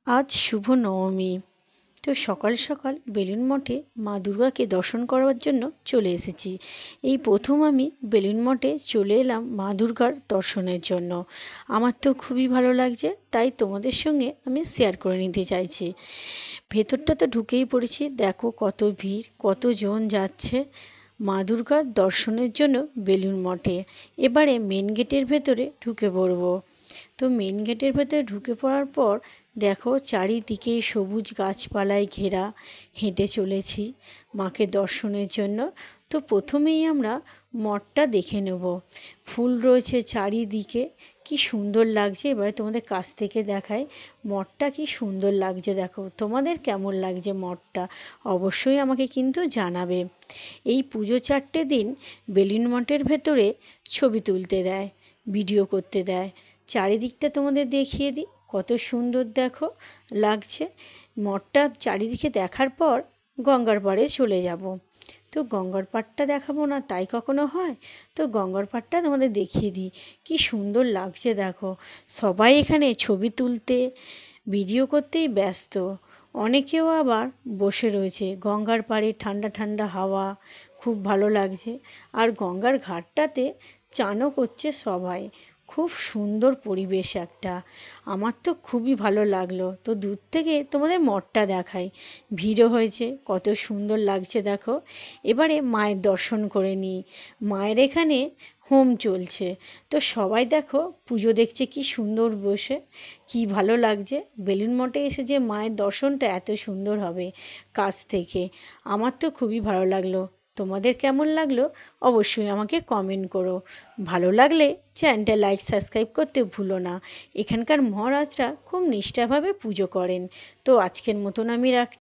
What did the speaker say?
আজ শুভ নবমী। তো সকাল সকাল বেলুন মঠে মা দুর্গাকে দর্শন করার জন্য চলে এসেছি। এই প্রথম আমি বেলুন মঠে চলে এলাম মা দুর্গার দর্শনের জন্য। আমার তো খুবই ভালো লাগছে, তাই তোমাদের সঙ্গে আমি শেয়ার করে নিতে চাইছি। ভেতরটা তো ঢুকেই পড়েছি, দেখো কত ভিড়, কতজন যাচ্ছে মা দুর্গার দর্শনের জন্য বেলুন মঠে। এবারে মেন গেটের ভেতরে ঢুকে পড়বো। তো মেন গেটের ভেতরে ঢুকে পড়ার পর দেখো চারিদিকে সবুজ গাছপালায় ঘেরা। হেঁটে চলেছি মাকে দর্শনের জন্য। তো প্রথমেই আমরা মঠটা দেখে নেব। ফুল রয়েছে চারিদিকে, কি সুন্দর লাগছে। এবারে তোমাদের কাছ থেকে দেখাই মঠটা কি সুন্দর লাগছে। দেখো তোমাদের কেমন লাগছে মঠটা, অবশ্যই আমাকে কিন্তু জানাবে। এই পুজো 4টে দিন বেলুন মঠের ভেতরে ছবি তুলতে দেয়, ভিডিও করতে দেয়। চারিদিকটা তোমাদের দেখিয়ে দিই, কত সুন্দর দেখো লাগছে। মঠটা চারিদিকে দেখার পর গঙ্গার পাড়ে চলে যাব। তো গঙ্গার পাড়টা দেখাবো না তাই কখনো হয়? তো গঙ্গার পাড়টা তোমাদের দেখিয়ে দিই, কি সুন্দর লাগছে দেখো। সবাই এখানে ছবি তুলতে, ভিডিও করতেই ব্যস্ত। অনেকেও আবার বসে রয়েছে গঙ্গার পাড়ে, ঠান্ডা ঠান্ডা হাওয়া, খুব ভালো লাগছে। আর গঙ্গার ঘাটটাতে চানও করছে সবাই, খুব সুন্দর পরিবেশ একটা। আমার তো খুবই ভালো লাগলো। তো দূর থেকে তোমাদের মঠটা দেখাই, ভিড়ও হয়েছে, কত সুন্দর লাগছে দেখো। এবারে মায়ের দর্শন করে নিই। মায়ের এখানে হোম চলছে, তো সবাই দেখো পুজো দেখছে কি সুন্দর বসে, কি ভালো লাগছে। বেলুন মঠে এসে যে মায়ের দর্শনটা এত সুন্দর হবে কাছ থেকে, আমার তো খুবই ভালো লাগলো। তোমাদের কেমন লাগলো অবশ্যই আমাকে কমেন্ট করো। ভালো লাগলে চ্যানেলটা লাইক সাবস্ক্রাইব করতে ভুলো না। এখানকার মহারাজরা খুব নিষ্ঠাভাবে পুজো করেন। তো আজকের মতন আমি রাখছি।